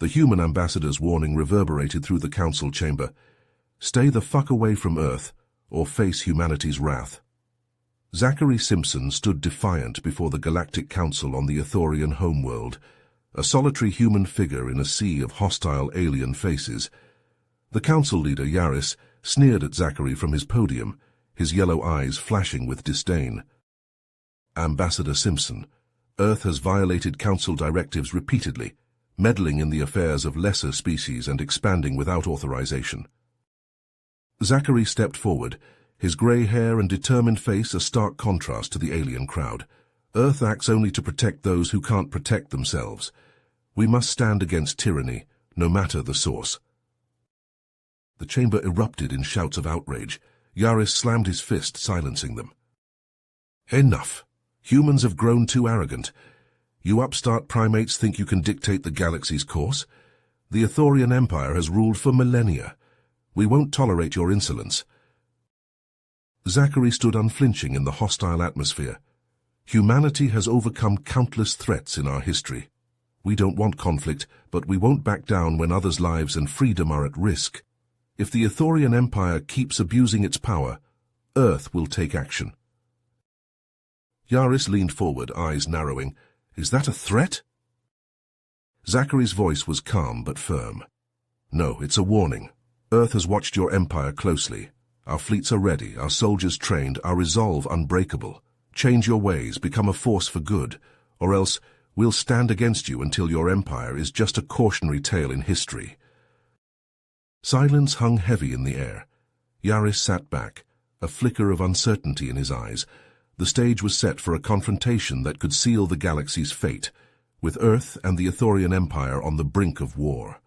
The human ambassador's warning reverberated through the council chamber. Stay the fuck away from Earth, or face humanity's wrath. Zachary Simpson stood defiant before the Galactic Council on the Ithorian homeworld, a solitary human figure in a sea of hostile alien faces. The council leader, Yaris, sneered at Zachary from his podium, his yellow eyes flashing with disdain. Ambassador Simpson, Earth has violated council directives repeatedly, meddling in the affairs of lesser species and expanding without authorization. Zachary stepped forward, his grey hair and determined face a stark contrast to the alien crowd. Earth acts only to protect those who can't protect themselves. We must stand against tyranny, no matter the source. The chamber erupted in shouts of outrage. Yaris slammed his fist, silencing them. Enough! Humans have grown too arrogant. You upstart primates think you can dictate the galaxy's course? The Ithorian Empire has ruled for millennia. We won't tolerate your insolence. Zachary stood unflinching in the hostile atmosphere. Humanity has overcome countless threats in our history. We don't want conflict, but we won't back down when others' lives and freedom are at risk. If the Ithorian Empire keeps abusing its power, Earth will take action. Yaris leaned forward, eyes narrowing. Is that a threat? Zachary's voice was calm but firm. No, it's a warning. Earth has watched your empire closely. Our fleets are ready, our soldiers trained, our resolve unbreakable. Change your ways, become a force for good, or else we'll stand against you until your empire is just a cautionary tale in history. Silence hung heavy in the air. Yaris sat back, a flicker of uncertainty in his eyes. The stage was set for a confrontation that could seal the galaxy's fate, with Earth and the Ithorian Empire on the brink of war.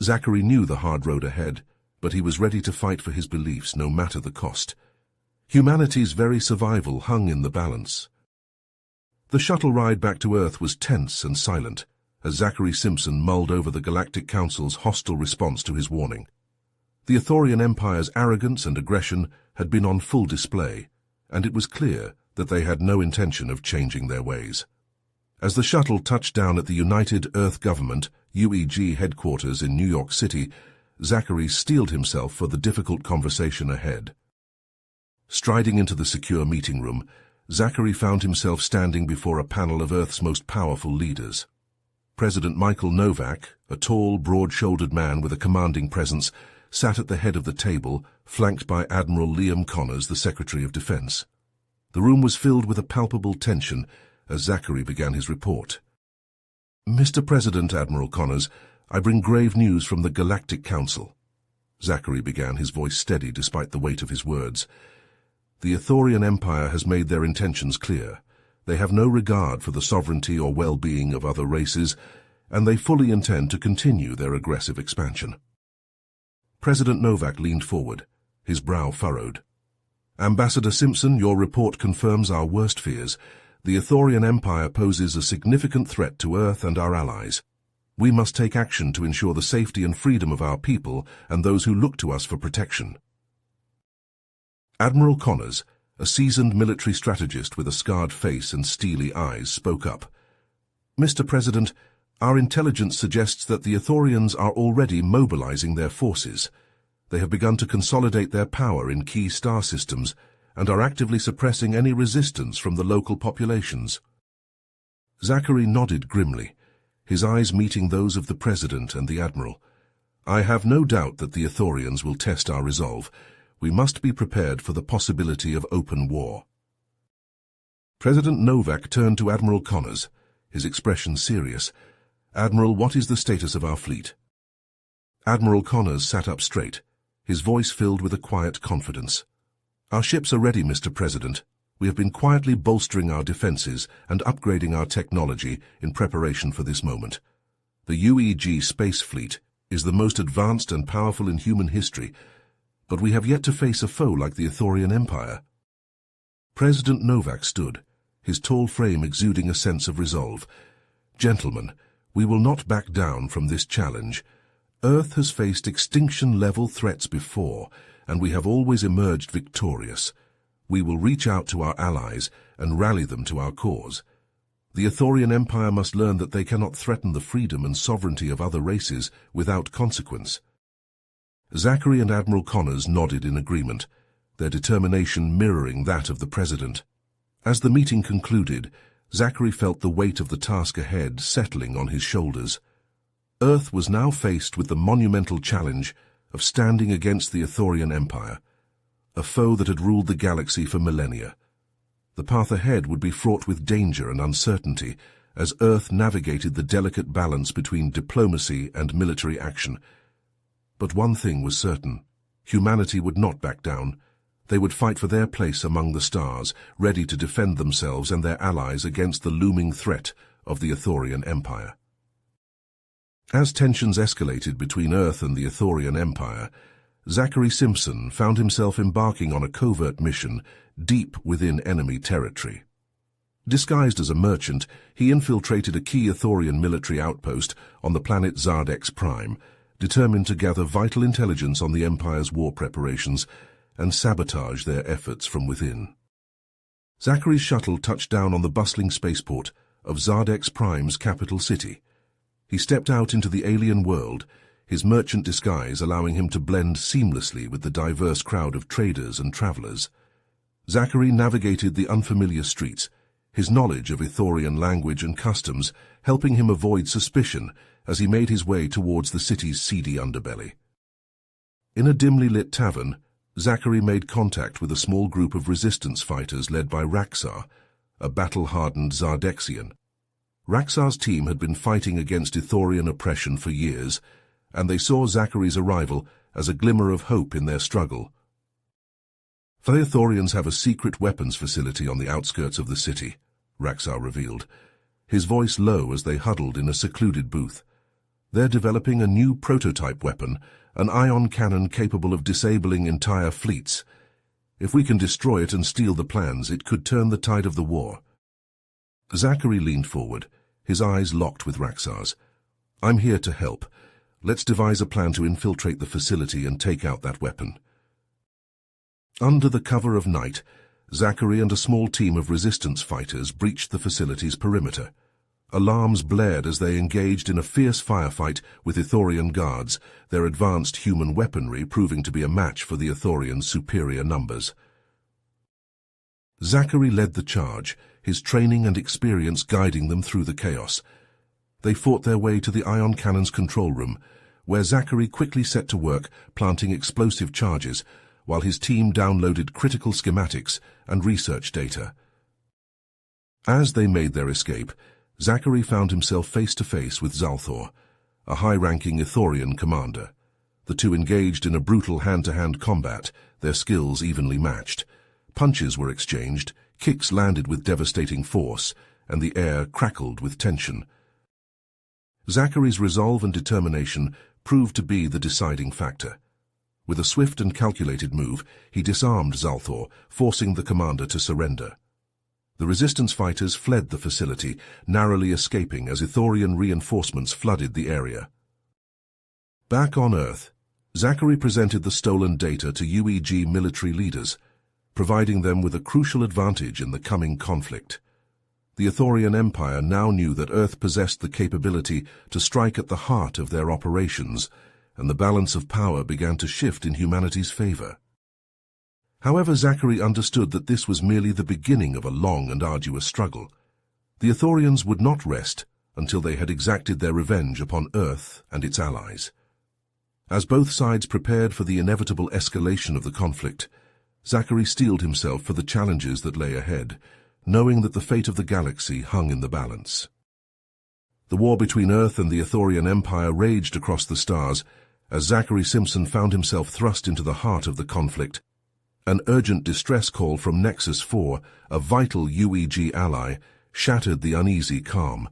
Zachary knew the hard road ahead, but he was ready to fight for his beliefs no matter the cost. Humanity's very survival hung in the balance. The shuttle ride back to Earth was tense and silent, as Zachary Simpson mulled over the Galactic Council's hostile response to his warning. The Ithorian Empire's arrogance and aggression had been on full display, and it was clear that they had no intention of changing their ways. As the shuttle touched down at the United Earth Government, UEG headquarters in New York City, Zachary steeled himself for the difficult conversation ahead. Striding into the secure meeting room, Zachary found himself standing before a panel of Earth's most powerful leaders. President Michael Novak, a tall, broad-shouldered man with a commanding presence, sat at the head of the table, flanked by Admiral Liam Connors, the Secretary of Defense. The room was filled with a palpable tension as Zachary began his report. Mr. President, Admiral Connors, I bring grave news from the Galactic Council. Zachary began, his voice steady despite the weight of his words. The Ithorian Empire has made their intentions clear. They have no regard for the sovereignty or well-being of other races, and they fully intend to continue their aggressive expansion. President Novak leaned forward, his brow furrowed. Ambassador Simpson, your report confirms our worst fears. The Ithorian Empire poses a significant threat to Earth and our allies. We must take action to ensure the safety and freedom of our people and those who look to us for protection. Admiral Connors, a seasoned military strategist with a scarred face and steely eyes, spoke up. Mr. President, our intelligence suggests that the Ithorians are already mobilizing their forces. They have begun to consolidate their power in key star systems and are actively suppressing any resistance from the local populations. Zachary nodded grimly, his eyes meeting those of the President and the Admiral. I have no doubt that the Ithorians will test our resolve. We must be prepared for the possibility of open war. President Novak turned to Admiral Connors, his expression serious. Admiral, what is the status of our fleet? Admiral Connors sat up straight, his voice filled with a quiet confidence. Our ships are ready, Mr. President. We have been quietly bolstering our defenses and upgrading our technology in preparation for this moment. The UEG space fleet is the most advanced and powerful in human history, but we have yet to face a foe like the Ithorian Empire. President Novak stood, his tall frame exuding a sense of resolve. Gentlemen, we will not back down from this challenge. Earth has faced extinction-level threats before, and we have always emerged victorious. We will reach out to our allies and rally them to our cause. The Ithorian Empire must learn that they cannot threaten the freedom and sovereignty of other races without consequence. Zachary and Admiral Connors nodded in agreement, their determination mirroring that of the President. As the meeting concluded, Zachary felt the weight of the task ahead settling on his shoulders. Earth was now faced with the monumental challenge of standing against the Ithorian Empire, a foe that had ruled the galaxy for millennia. The path ahead would be fraught with danger and uncertainty as Earth navigated the delicate balance between diplomacy and military action. But one thing was certain: humanity would not back down. They would fight for their place among the stars, ready to defend themselves and their allies against the looming threat of the Ithorian Empire. As tensions escalated between Earth and the Ithorian Empire, Zachary Simpson found himself embarking on a covert mission deep within enemy territory. Disguised as a merchant, he infiltrated a key Ithorian military outpost on the planet Zardex Prime, determined to gather vital intelligence on the Empire's war preparations and sabotage their efforts from within. Zachary's shuttle touched down on the bustling spaceport of Zardex Prime's capital city. He stepped out into the alien world, his merchant disguise allowing him to blend seamlessly with the diverse crowd of traders and travelers. Zachary navigated the unfamiliar streets, his knowledge of Ithorian language and customs helping him avoid suspicion as he made his way towards the city's seedy underbelly. In a dimly lit tavern, Zachary made contact with a small group of resistance fighters led by Raxar, a battle-hardened Zardexian. Raxar's team had been fighting against Ithorian oppression for years, and they saw Zachary's arrival as a glimmer of hope in their struggle. The Ithorians have a secret weapons facility on the outskirts of the city, Raxar revealed, his voice low as they huddled in a secluded booth. They're developing a new prototype weapon, an ion cannon capable of disabling entire fleets. If we can destroy it and steal the plans, it could turn the tide of the war. Zachary leaned forward, his eyes locked with Raxar's. I'm here to help. Let's devise a plan to infiltrate the facility and take out that weapon. Under the cover of night, Zachary and a small team of resistance fighters breached the facility's perimeter. Alarms blared as they engaged in a fierce firefight with Ithorian guards, their advanced human weaponry proving to be a match for the Ithorians' superior numbers. Zachary led the charge, his training and experience guiding them through the chaos. They fought their way to the ion cannon's control room, where Zachary quickly set to work planting explosive charges, while his team downloaded critical schematics and research data. As they made their escape, Zachary found himself face-to-face with Zalthor, a high-ranking Ithorian commander. The two engaged in a brutal hand-to-hand combat, their skills evenly matched. Punches were exchanged, kicks landed with devastating force, and the air crackled with tension. Zachary's resolve and determination proved to be the deciding factor. With a swift and calculated move, he disarmed Zalthor, forcing the commander to surrender. The resistance fighters fled the facility, narrowly escaping as Ithorian reinforcements flooded the area. Back on Earth, Zachary presented the stolen data to UEG military leaders, providing them with a crucial advantage in the coming conflict. The Ithorian Empire now knew that Earth possessed the capability to strike at the heart of their operations, and the balance of power began to shift in humanity's favor. However, Zachary understood that this was merely the beginning of a long and arduous struggle. The Ithorians would not rest until they had exacted their revenge upon Earth and its allies. As both sides prepared for the inevitable escalation of the conflict, Zachary steeled himself for the challenges that lay ahead, knowing that the fate of the galaxy hung in the balance. The war between Earth and the Ithorian Empire raged across the stars as Zachary Simpson found himself thrust into the heart of the conflict. An urgent distress call from Nexus 4, a vital UEG ally, shattered the uneasy calm.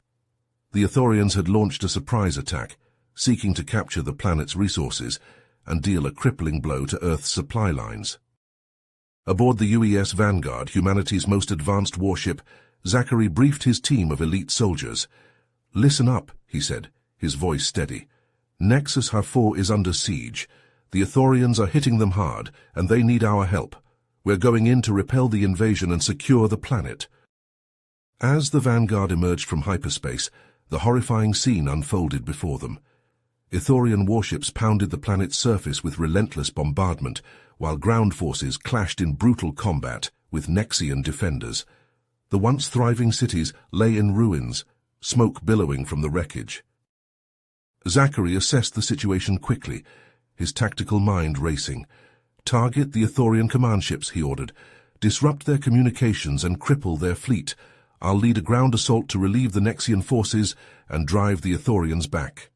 The Ithorians had launched a surprise attack, seeking to capture the planet's resources and deal a crippling blow to Earth's supply lines. Aboard the UES Vanguard, humanity's most advanced warship, Zachary briefed his team of elite soldiers. "Listen up," he said, his voice steady. "Nexus 4 is under siege. The Ithorians are hitting them hard, and they need our help. We're going in to repel the invasion and secure the planet." As the Vanguard emerged from hyperspace, the horrifying scene unfolded before them. Ithorian warships pounded the planet's surface with relentless bombardment, while ground forces clashed in brutal combat with Nexian defenders. The once thriving cities lay in ruins, smoke billowing from the wreckage. Zachary assessed the situation quickly, his tactical mind racing. "Target the Ithorian command ships," he ordered. "Disrupt their communications and cripple their fleet. I'll lead a ground assault to relieve the Nexian forces and drive the Ithorians back."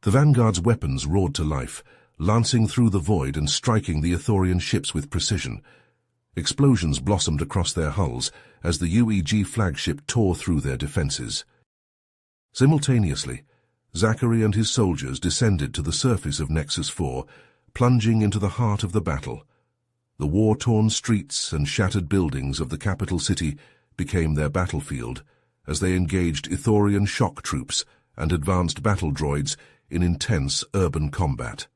The Vanguard's weapons roared to life, lancing through the void and striking the Ithorian ships with precision. Explosions blossomed across their hulls as the UEG flagship tore through their defenses. Simultaneously, Zachary and his soldiers descended to the surface of Nexus 4, plunging into the heart of the battle. The war-torn streets and shattered buildings of the capital city became their battlefield as they engaged Ithorian shock troops and advanced battle droids in intense urban combat.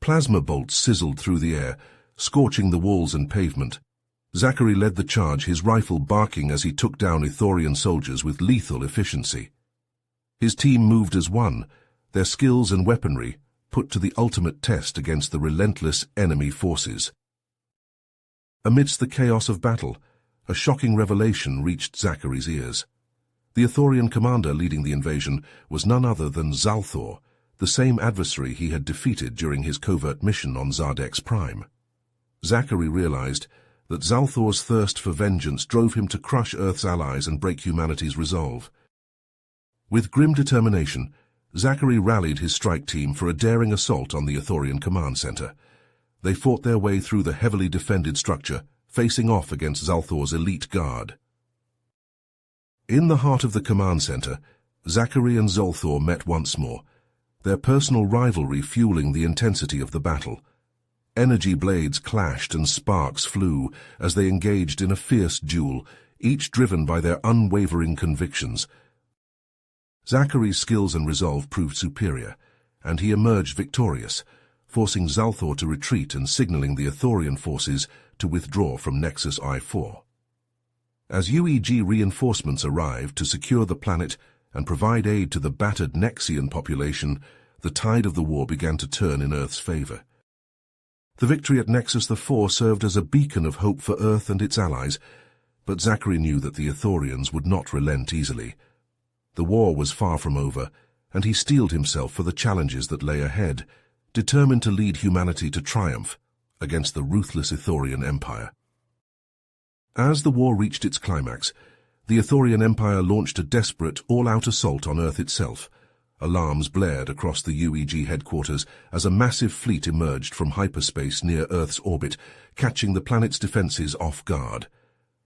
Plasma bolts sizzled through the air, scorching the walls and pavement. Zachary led the charge, his rifle barking as he took down Ithorian soldiers with lethal efficiency. His team moved as one, their skills and weaponry put to the ultimate test against the relentless enemy forces. Amidst the chaos of battle, a shocking revelation reached Zachary's ears. The Ithorian commander leading the invasion was none other than Zalthor, the same adversary he had defeated during his covert mission on Zardex Prime. Zachary realized that Zalthor's thirst for vengeance drove him to crush Earth's allies and break humanity's resolve. With grim determination, Zachary rallied his strike team for a daring assault on the Ithorian command center. They fought their way through the heavily defended structure, facing off against Zalthor's elite guard. In the heart of the command center, Zachary and Zalthor met once more, their personal rivalry fueling the intensity of the battle. Energy blades clashed and sparks flew as they engaged in a fierce duel, each driven by their unwavering convictions. Zachary's skills and resolve proved superior, and he emerged victorious, forcing Zalthor to retreat and signaling the Ithorian forces to withdraw from Nexus I-4. As UEG reinforcements arrived to secure the planet and provide aid to the battered Nexian population, the tide of the war began to turn in Earth's favor. The victory at Nexus IV served as a beacon of hope for Earth and its allies, but Zachary knew that the Ithorians would not relent easily. The war was far from over, and he steeled himself for the challenges that lay ahead, determined to lead humanity to triumph against the ruthless Ithorian Empire. As the war reached its climax, the Ithorian Empire launched a desperate, all-out assault on Earth itself. Alarms blared across the UEG headquarters as a massive fleet emerged from hyperspace near Earth's orbit, catching the planet's defenses off guard.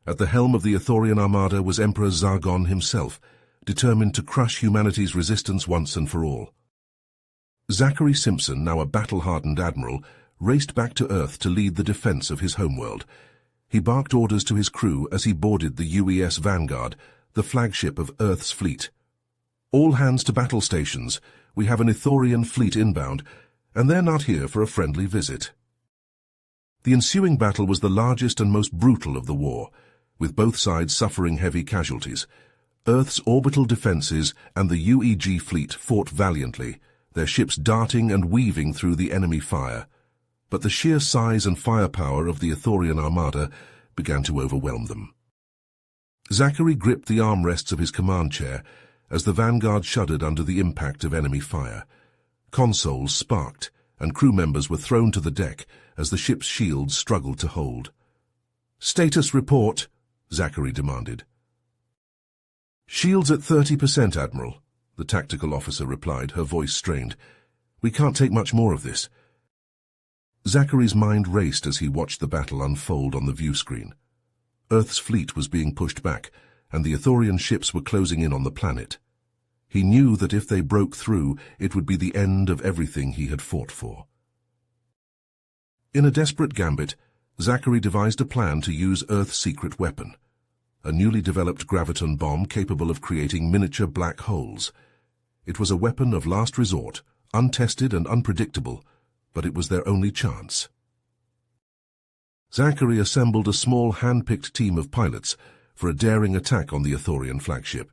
At the helm of the Ithorian armada was Emperor Zargon himself, determined to crush humanity's resistance once and for all. Zachary Simpson, now a battle-hardened admiral, raced back to Earth to lead the defense of his homeworld. He barked orders to his crew as he boarded the UES Vanguard, the flagship of Earth's fleet. "All hands to battle stations. We have an Ithorian fleet inbound, and they're not here for a friendly visit." The ensuing battle was the largest and most brutal of the war, with both sides suffering heavy casualties. Earth's orbital defenses and the UEG fleet fought valiantly, their ships darting and weaving through the enemy fire. But the sheer size and firepower of the Ithorian armada began to overwhelm them. Zachary gripped the armrests of his command chair as the Vanguard shuddered under the impact of enemy fire. Consoles sparked, and crew members were thrown to the deck as the ship's shields struggled to hold. "Status report," Zachary demanded. "Shields at 30%, Admiral," the tactical officer replied, her voice strained. "We can't take much more of this." Zachary's mind raced as he watched the battle unfold on the view screen. Earth's fleet was being pushed back, and the Ithorian ships were closing in on the planet. He knew that if they broke through, it would be the end of everything he had fought for. In a desperate gambit, Zachary devised a plan to use Earth's secret weapon, a newly developed graviton bomb capable of creating miniature black holes. It was a weapon of last resort, untested and unpredictable, but it was their only chance. Zachary assembled a small hand-picked team of pilots, for a daring attack on the Ithorian flagship.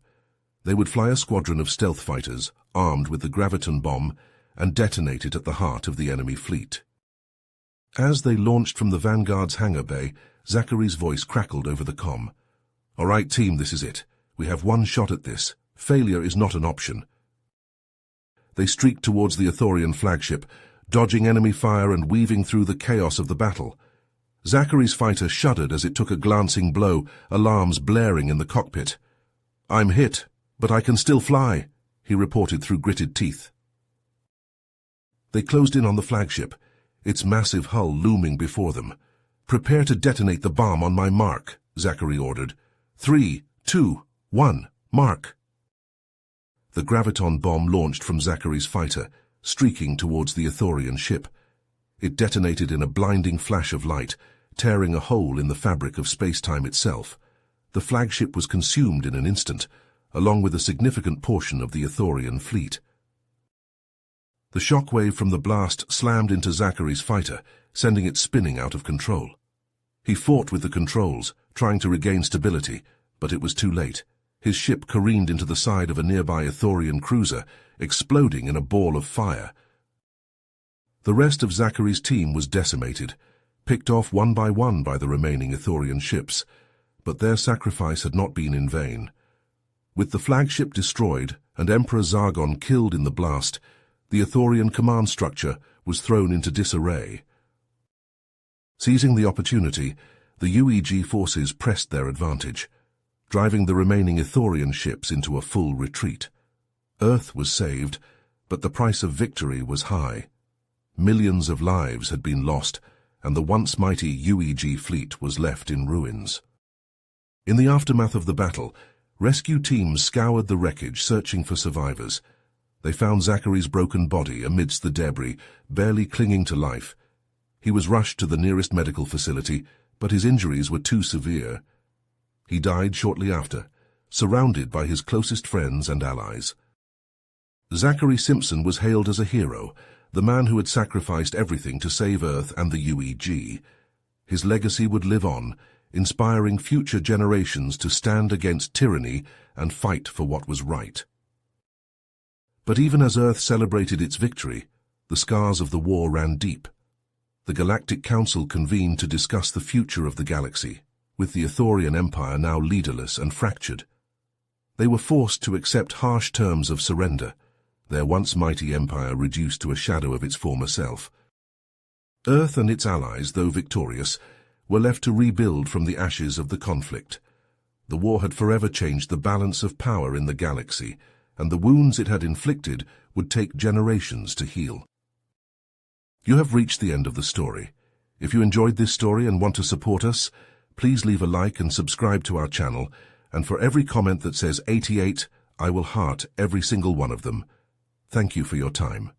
They would fly a squadron of stealth fighters, armed with the graviton bomb, and detonate it at the heart of the enemy fleet. As they launched from the Vanguard's hangar bay, Zachary's voice crackled over the comm. "All right, team, this is it. We have one shot at this. Failure is not an option." They streaked towards the Ithorian flagship, dodging enemy fire and weaving through the chaos of the battle. Zachary's fighter shuddered as it took a glancing blow, alarms blaring in the cockpit. "I'm hit, but I can still fly," he reported through gritted teeth. They closed in on the flagship, its massive hull looming before them. "Prepare to detonate the bomb on my mark," Zachary ordered. 3, 2, 1, mark. The graviton bomb launched from Zachary's fighter, streaking towards the Ithorian ship. It detonated in a blinding flash of light, tearing a hole in the fabric of space-time itself. The flagship was consumed in an instant, along with a significant portion of the Ithorian fleet. The shockwave from the blast slammed into Zachary's fighter, sending it spinning out of control. He fought with the controls, trying to regain stability, but it was too late. His ship careened into the side of a nearby Ithorian cruiser, exploding in a ball of fire. The rest of Zachary's team was decimated, picked off one by the remaining Ithorian ships, but their sacrifice had not been in vain. With the flagship destroyed and Emperor Zargon killed in the blast, the Ithorian command structure was thrown into disarray. Seizing the opportunity, the UEG forces pressed their advantage, driving the remaining Ithorian ships into a full retreat. Earth was saved, but the price of victory was high. Millions of lives had been lost, and the once mighty UEG fleet was left in ruins. In the aftermath of the battle, rescue teams scoured the wreckage searching for survivors. They found Zachary's broken body amidst the debris, barely clinging to life. He was rushed to the nearest medical facility, but his injuries were too severe. He died shortly after, surrounded by his closest friends and allies. Zachary Simpson was hailed as a hero, the man who had sacrificed everything to save Earth and the UEG. His legacy would live on, inspiring future generations to stand against tyranny and fight for what was right. But even as Earth celebrated its victory, the scars of the war ran deep. The Galactic Council convened to discuss the future of the galaxy, with the Ithorian Empire now leaderless and fractured. They were forced to accept harsh terms of surrender, their once mighty empire reduced to a shadow of its former self. Earth and its allies, though victorious, were left to rebuild from the ashes of the conflict. The war had forever changed the balance of power in the galaxy, and the wounds it had inflicted would take generations to heal. You have reached the end of the story. If you enjoyed this story and want to support us, please leave a like and subscribe to our channel, and for every comment that says 88, I will heart every single one of them. Thank you for your time.